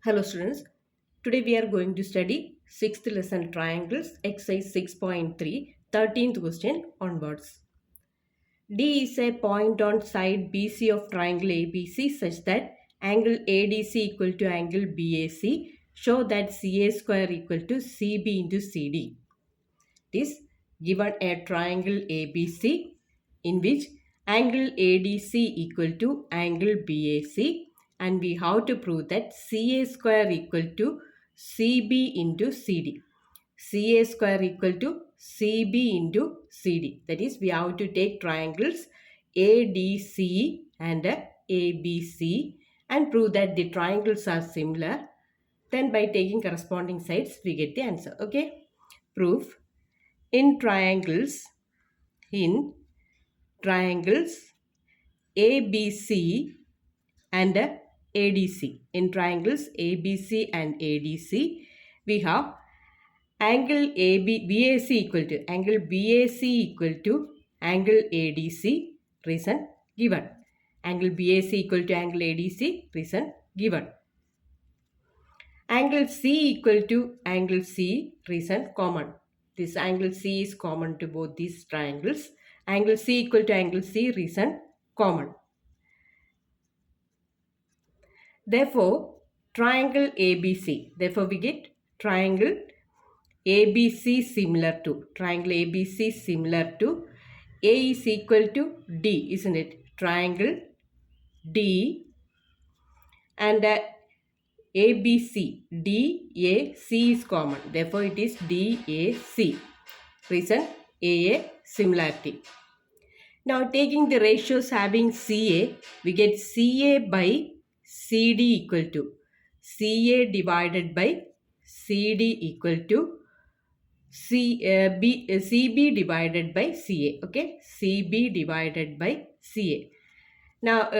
Hello students, today we are going to study 6th lesson triangles, exercise 6.3, 13th question onwards. D is a point on side BC of triangle ABC such that angle ADC equal to angle BAC. Show that CA square equal to CB into CD. It is given a triangle ABC in which angle ADC equal to angle BAC, and we have to prove that CA square equal to CB into CD. CA square equal to CB into CD. That is, we have to take triangles ADC and ABC and prove that the triangles are similar. Then by taking corresponding sides, we get the answer. Okay. Proof. In triangles in triangles ABC and ADC. In triangles ABC and ADC, we have angle BAC equal to angle BAC equal to angle ADC. Reason given. Angle BAC equal to angle ADC. Reason given. Angle C equal to angle C. Reason common. This angle C is common to both these triangles. Angle C equal to angle C. Reason common. Therefore, triangle ABC. Therefore, we get triangle ABC similar to. Triangle ABC similar to. A is equal to D, isn't it? Triangle D and ABC. DAC is common. Therefore, it is DAC. Reason AA similarity. Now, taking the ratios having CA, we get CA by CD equal to CA divided by CD equal to CB divided by CA. Okay, CB divided by CA. Now,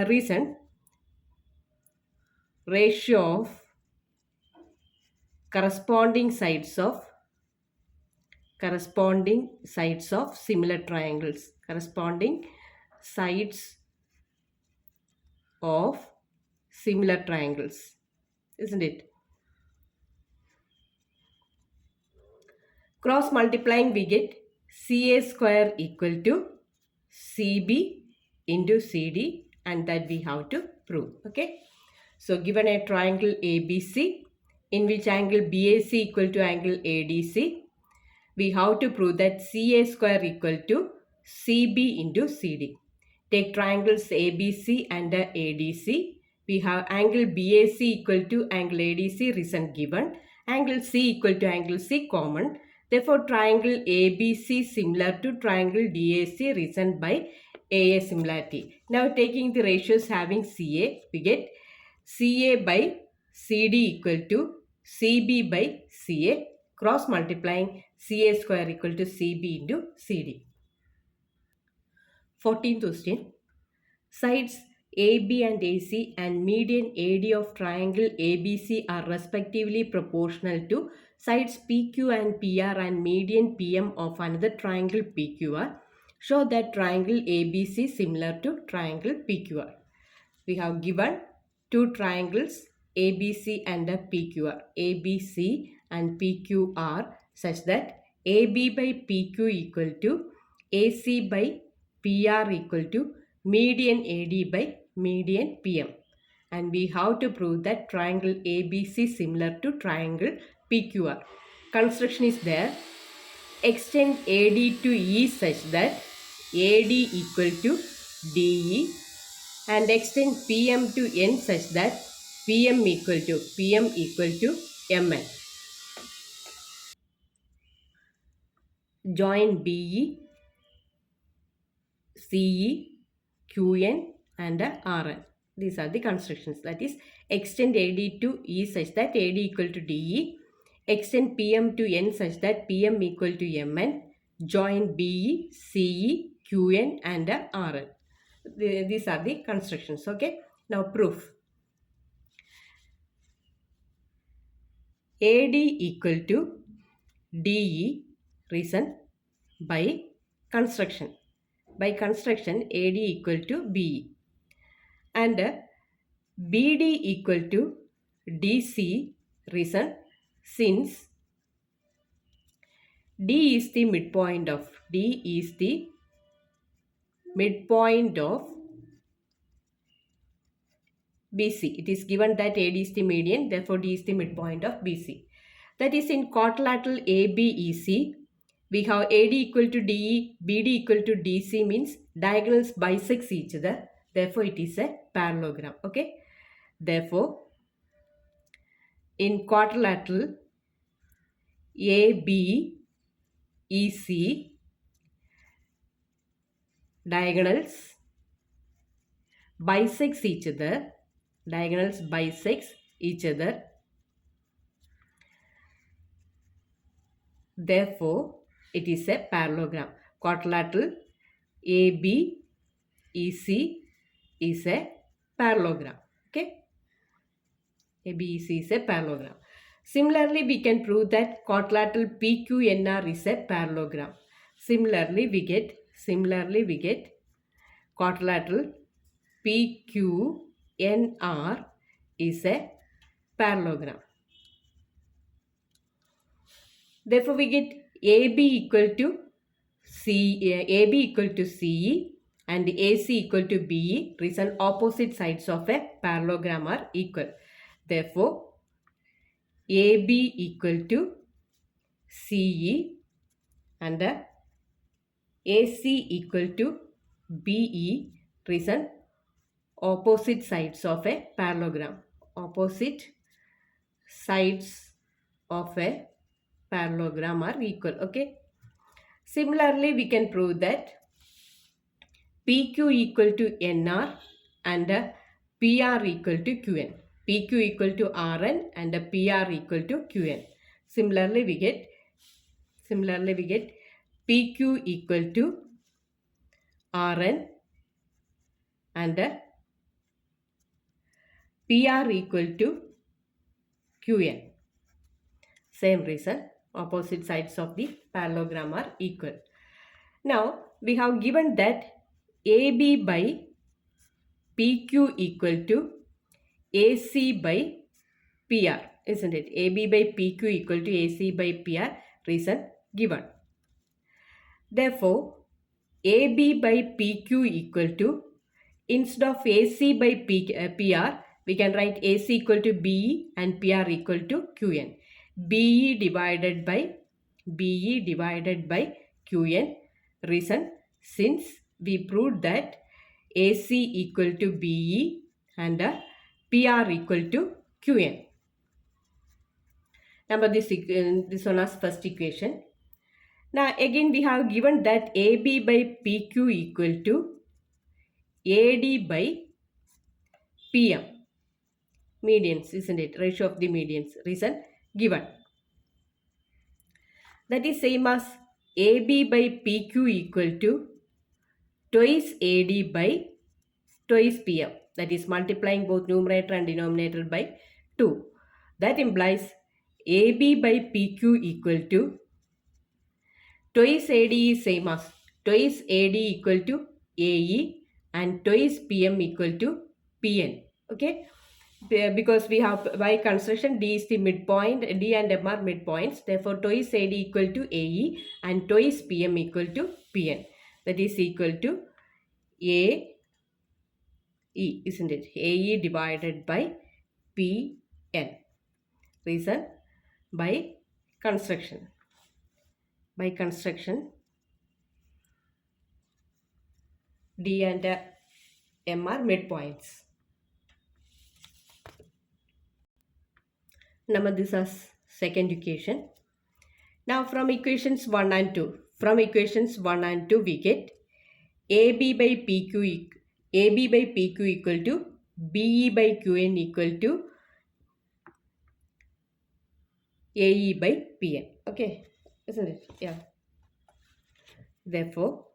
reason ratio of corresponding sides of similar triangles. Corresponding sides of similar triangles, isn't it? Cross multiplying, we get CA square equal to CB into CD, and that we have to prove. Okay. So given a triangle ABC in which angle BAC equal to angle ADC, we have to prove that CA square equal to CB into CD. Take triangles ABC and ADC. We have angle BAC equal to angle ADC, reason given. Angle C equal to angle C common. Therefore, triangle ABC similar to triangle DAC, reason by AA similarity. Now, taking the ratios having CA, we get CA by CD equal to CB by CA. Cross multiplying, CA square equal to CB into CD. 14th question. Sides AB and AC and median AD of triangle ABC are respectively proportional to sides PQ and PR and median PM of another triangle PQR. Show that triangle ABC similar to triangle PQR. We have given two triangles ABC and PQR. ABC and PQR such that AB by PQ equal to AC by PR equal to median AD by median PM. And we have to prove that triangle ABC similar to triangle PQR. Construction is there. Extend AD to E such that AD equal to DE, and extend PM to N such that PM equal to MN. Join BE, CE, QN and RN. These are the constructions. That is, extend AD to E such that AD equal to DE, extend PM to N such that PM equal to MN, join BE, CE, QN and RN. These are the constructions. Okay. Now proof. AD equal to DE, reason by construction. By construction, AD equal to BE and BD equal to DC. Reason, since D is the midpoint of BC. It is given that AD is the median, therefore D is the midpoint of BC. That is, in quadrilateral ABEC, we have AD equal to DE, BD equal to DC, means diagonals bisect each other. Therefore, it is a parallelogram. Okay. Therefore, in quadrilateral ABEC, diagonals bisects each other. Therefore, it is a parallelogram. Quadrilateral ABEC is a parallelogram. Okay. ABEC is a parallelogram. Similarly, we can prove that quadrilateral PQNR is a parallelogram. Similarly, we get quadrilateral PQNR is a parallelogram. Therefore, we get AB equal to CE and AC equal to BE. Reason, opposite sides of a parallelogram are equal. Therefore, AB equal to CE and AC equal to BE. Reason, opposite sides of a parallelogram. Are equal. Okay. Similarly, we can prove that PQ equal to NR and PR equal to QN. PQ equal to RN and PR equal to QN. Similarly, we get PQ equal to RN and PR equal to QN. Same reason, opposite sides of the parallelogram are equal. Now, we have given that AB by PQ equal to AC by PR, isn't it? AB by PQ equal to AC by PR, reason given. Therefore, AB by PQ equal to, instead of AC by PR, we can write AC equal to BE and PR equal to QN. BE divided by QN. Reason, since we proved that AC equal to BE and PR equal to QN. Number this one as first equation. Now again we have given that AB by PQ equal to AD by PM. Medians, isn't it? Ratio of the medians. Reason given. That is same as AB by PQ equal to twice AD by twice PM. That is multiplying both numerator and denominator by 2. That implies AB by PQ equal to twice AD is same as twice AD equal to AE and twice PM equal to PN. Okay. Because we have by construction D is the midpoint, D and M are midpoints. Therefore, twice AD equal to AE and twice PM equal to PN. That is equal to AE, isn't it? AE divided by PN. Reason, by construction. D and M are midpoints. Now this is second equation. Now from equations 1 and 2. We get AB by PQ equal to BE by QN equal to AE by PN. Okay, isn't it? Yeah. Therefore,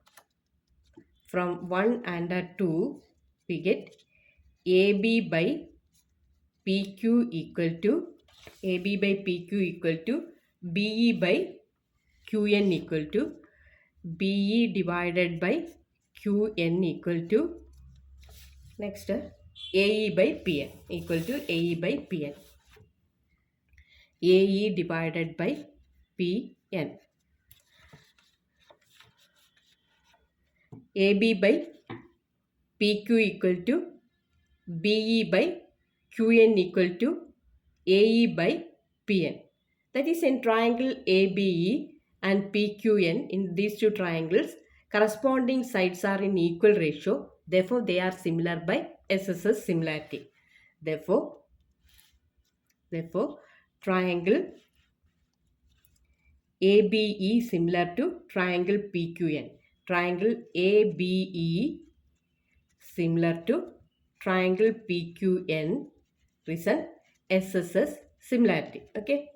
from 1 and 2, we get AB by PQ equal to BE by QN equal to BE divided by QN equal to next AE by PN equal to AE by PN. AE divided by PN. AB by PQ equal to BE by QN equal to AE by PN. That is, in triangle ABE and PQN, in these two triangles, corresponding sides are in equal ratio. Therefore, they are similar by SSS similarity. Therefore, triangle ABE similar to triangle PQN. Triangle ABE similar to triangle PQN. Reason SSS similarity. Okay.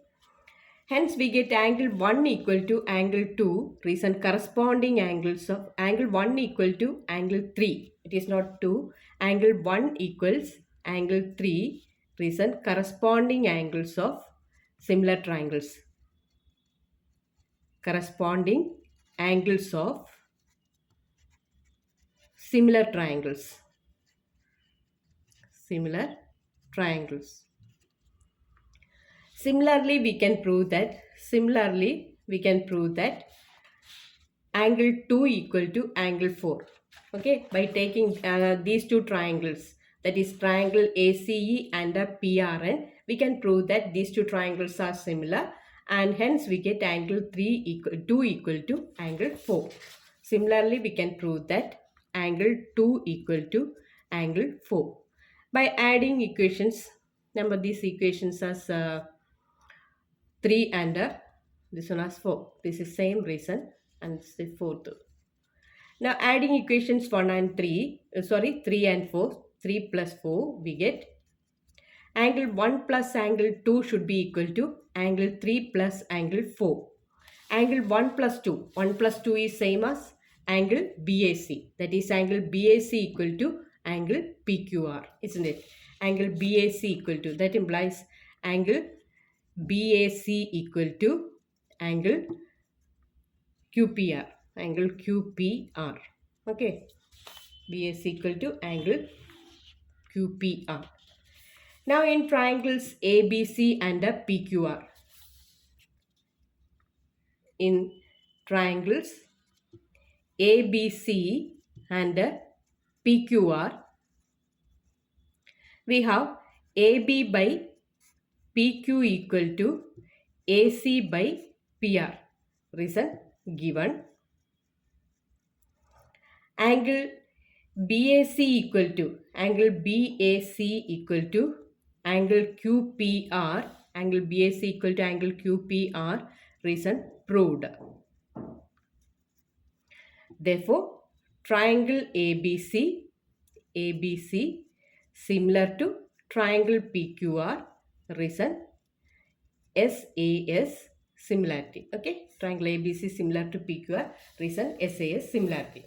Hence, we get angle 1 equal to angle 2. Reason corresponding angles of angle 1 equal to angle 3. It is not 2. Angle 1 equals angle 3. Reason corresponding angles of similar triangles. Corresponding angles of similar triangles. Similar triangles. Similarly, we can prove that angle 2 equal to angle 4. Okay, by taking these two triangles, that is triangle ACE and PRN, we can prove that these two triangles are similar, and hence we get angle 2 equal to angle 4. Similarly, we can prove that angle 2 equal to angle 4 by adding equations. Number these equations as 3 and this one as 4. This is same reason, and this is the fourth. Now adding equations 3 and 4, 3 plus 4, we get angle 1 plus angle 2 should be equal to angle 3 plus angle 4. Angle 1 plus 2 is same as angle BAC. That is angle BAC equal to angle PQR, isn't it? Angle BAC equal to, that implies angle BAC equal to angle QPR. Angle QPR. Okay. BAC equal to angle QPR. Now in triangles ABC and PQR. In triangles ABC and PQR, we have AB by PQ equal to AC by PR. Reason given. Angle BAC equal to angle angle QPR. Angle BAC equal to angle QPR. Reason proved. Therefore, triangle ABC similar to triangle PQR. Reason SAS similarity. Okay, triangle ABC similar to PQR. Reason SAS similarity.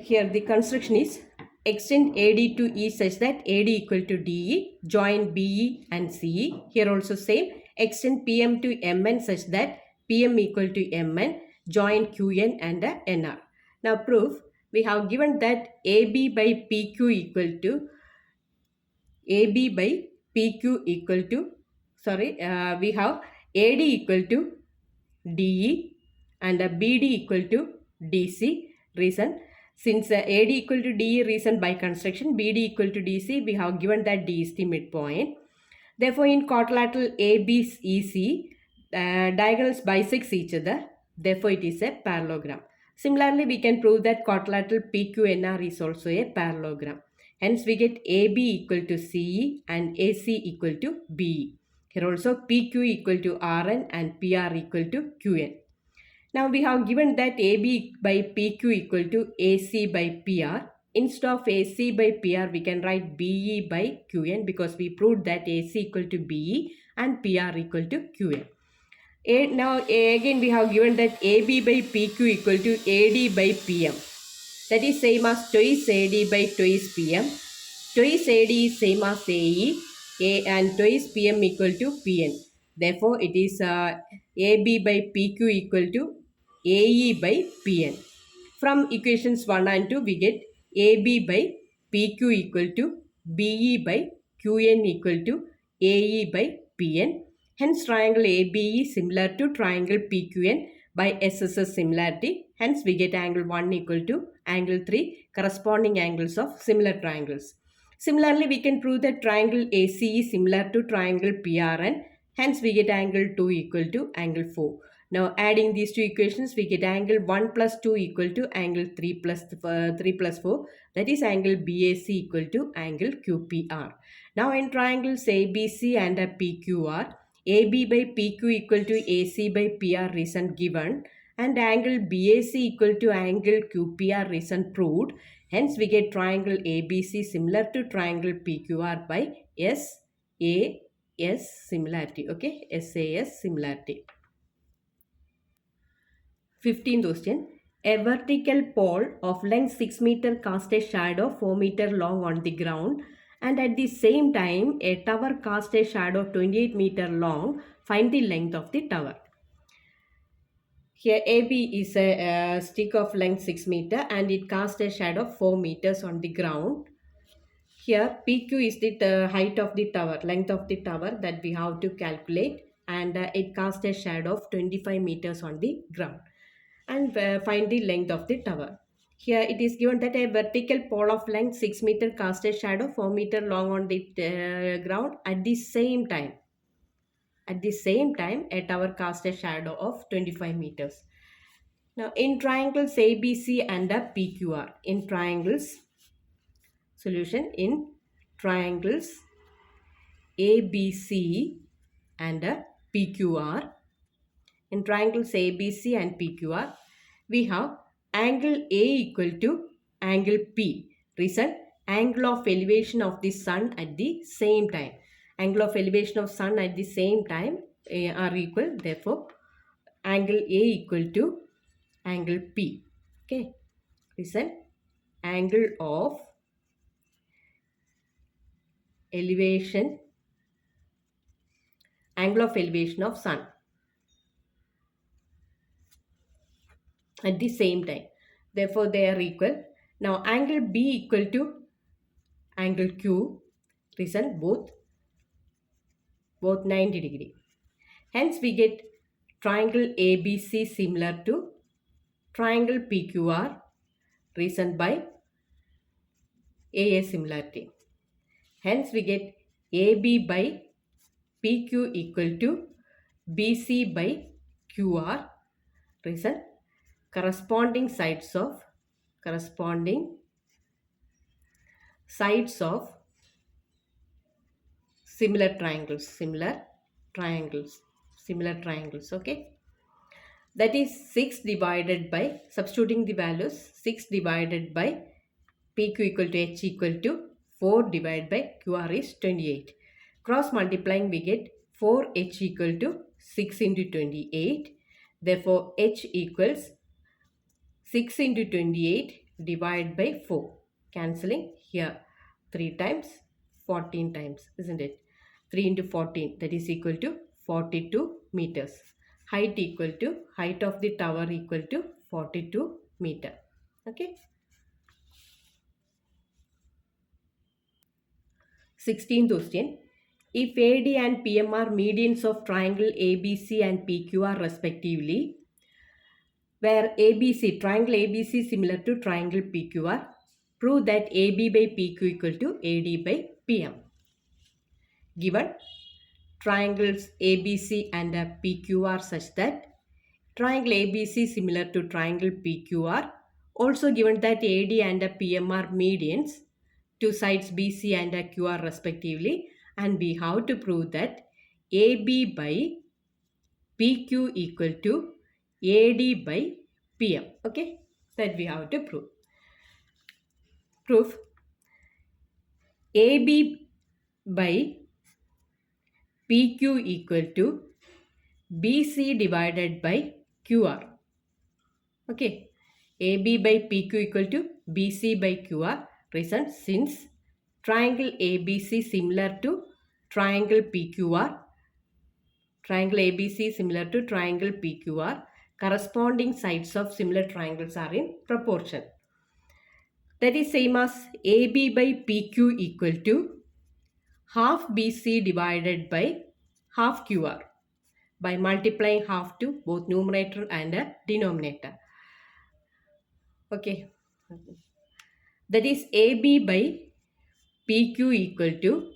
Here the construction is extend AD to E such that AD equal to DE, join BE and CE. Here also same, extend PM to MN such that PM equal to MN, join QN and NR. Now proof, we have given that AB by PQ equal to we have AD equal to DE and BD equal to DC. Reason, since AD equal to DE, reason by construction, BD equal to DC, we have given that D is the midpoint. Therefore, in quadrilateral ABEC, diagonals bisects each other. Therefore, it is a parallelogram. Similarly, we can prove that quadrilateral PQNR is also a parallelogram. Hence, we get AB equal to CE and AC equal to BE. Here also PQ equal to RN and PR equal to QN. Now we have given that AB by PQ equal to AC by PR. Instead of AC by PR, we can write BE by QN because we proved that AC equal to BE and PR equal to QN. Now again we have given that AB by PQ equal to AD by PM. That is same as twice AD by twice PM. Twice AD is same as AE and twice PM equal to PN. Therefore, it is AB by PQ equal to AE by PN. From equations 1 and 2, we get AB by PQ equal to BE by QN equal to AE by PN. Hence triangle ABE is similar to triangle PQN by SSS similarity. Hence we get angle 1 equal to angle 3, corresponding angles of similar triangles. Similarly, we can prove that triangle ACE is similar to triangle PRN. Hence we get angle 2 equal to angle 4. Now adding these two equations, we get angle 1 plus 2 equal to angle 3 plus 4. That is angle BAC equal to angle QPR. Now in triangles ABC and PQR, AB by PQ equal to AC by PR reason given, and angle BAC equal to angle QPR reason proved. Hence we get triangle ABC similar to triangle PQR by SAS similarity. Okay, SAS similarity. 15th question. A vertical pole of length 6 meter cast a shadow 4 meter long on the ground, and at the same time a tower cast a shadow 28 meter long. Find the length of the tower. Here AB is a stick of length 6 meter and it casts a shadow 4 meters on the ground. Here PQ is the height of the tower, length of the tower that we have to calculate, and it casts a shadow of 25 meters on the ground. And find the length of the tower. Here it is given that a vertical pole of length 6 meter cast a shadow 4 meter long on the ground. At the same time, a tower cast a shadow of 25 meters. Now in triangles ABC and PQR, in triangles, solution in triangles ABC and PQR, in triangles ABC and PQR, we have angle A equal to angle P. Reason, angle of elevation of the sun at the same time. Angle of elevation of sun at the same time are equal. Therefore, angle A equal to angle P. Okay. Reason, angle of elevation of sun at the same time. Therefore, they are equal. Now, angle B equal to angle Q. Reason, both 90 degree. Hence, we get triangle ABC similar to triangle PQR. Reason by AA similarity. Hence, we get AB by PQ equal to BC by QR. Reason, corresponding sides of similar triangles. Okay, that is 6 divided by, substituting the values, 6 divided by PQ equal to H equal to 4 divided by QR is 28. Cross multiplying, we get 4H equal to 6 into 28. Therefore, H equals 6 into 28 divided by 4. Cancelling here 3 times, 14 times, isn't it? 3 into 14, that is equal to 42 meters. Height equal to, height of the tower equal to 42 meter. Okay. 16th question. If AD and PM are medians of triangle ABC and PQR respectively, where ABC, triangle ABC is similar to triangle PQR, prove that AB by PQ equal to AD by PM. Given triangles ABC and PQR such that triangle ABC is similar to triangle PQR, also given that AD and PM are medians to sides BC and QR respectively, and we have to prove that AB by PQ equal to AD by PM. Okay, that we have to prove. Proof: AB by PQ equal to BC divided by QR. Okay, AB by PQ equal to BC by QR. Reason, since triangle ABC similar to triangle PQR, corresponding sides of similar triangles are in proportion. That is same as AB by PQ equal to half BC divided by half QR by multiplying half to both numerator and denominator. Okay. That is AB by PQ equal to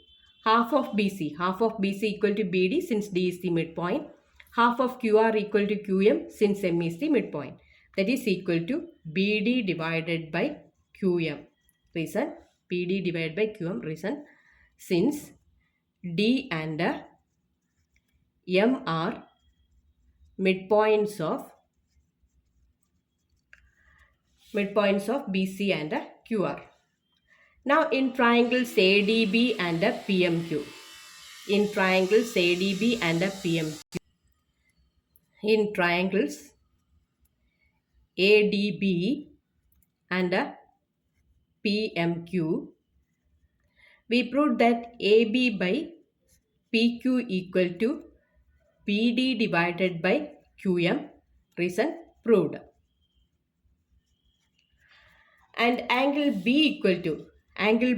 half of BC. Half of BC equal to BD since D is the midpoint. Half of QR equal to QM since M is the midpoint. That is equal to BD divided by QM. Reason BD divided by QM. Reason since D and M are midpoints of BC and QR. Now in triangles ADB and PMQ. In triangles ADB and PMQ. In triangles ADB and PMQ, we proved that AB by PQ equal to BD divided by QM. Reason proved. And angle B equal to angle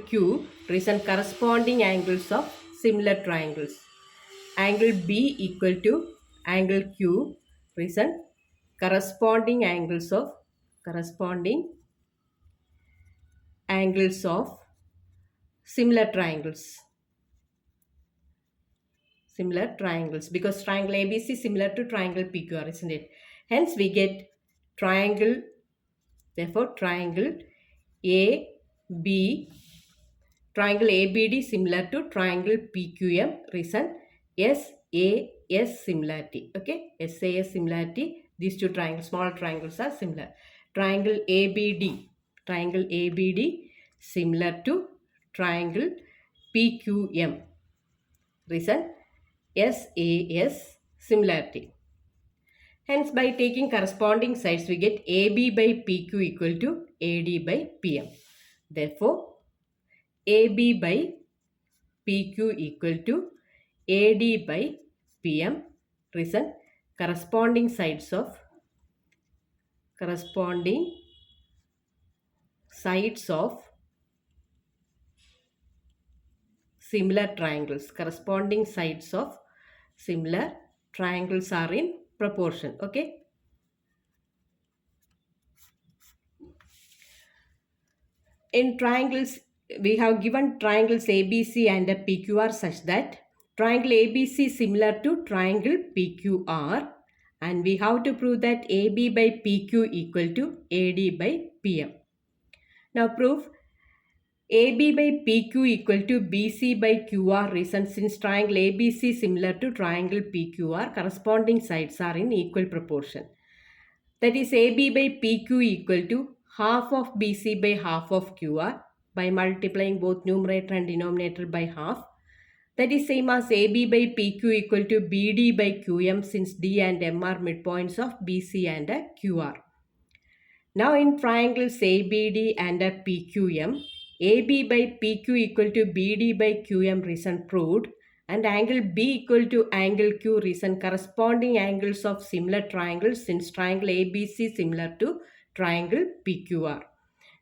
Q. Reason corresponding angles of similar triangles. Angle B equal to angle Q. Reason corresponding angles of similar triangles. Similar triangles, because triangle ABC is similar to triangle PQR, isn't it? Hence we get triangle, therefore triangle ABD similar to triangle PQM. Reason SAS similarity. Okay, SAS similarity. These two triangles, small triangles are similar. Triangle ABD similar to triangle PQM. Reason SAS similarity. Hence, by taking corresponding sides, we get AB by PQ equal to AD by PM. Therefore, AB by PQ equal to AD by PM. Reason corresponding sides of similar triangles. Corresponding sides of similar triangles are in proportion. Okay. In triangles, we have given triangles ABC and PQR such that triangle ABC is similar to triangle PQR, and we have to prove that AB by PQ equal to AD by PM. Now proof AB by PQ equal to BC by QR. Reason since triangle ABC is similar to triangle PQR, corresponding sides are in equal proportion. That is AB by PQ equal to half of BC by half of QR by multiplying both numerator and denominator by half. That is same as AB by PQ equal to BD by QM since D and M are midpoints of BC and QR. Now in triangles ABD and PQM, AB by PQ equal to BD by QM. Reason proved. And angle B equal to angle Q. Reason corresponding angles of similar triangles since triangle ABC similar to triangle PQR.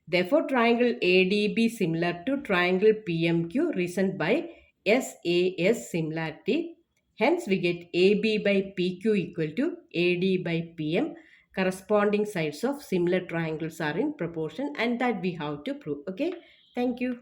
Therefore, triangle ADB similar to triangle PMQ. Reason by SAS similarity. Hence, we get AB by PQ equal to AD by PM. Corresponding sides of similar triangles are in proportion, and that we have to prove. Okay. Thank you.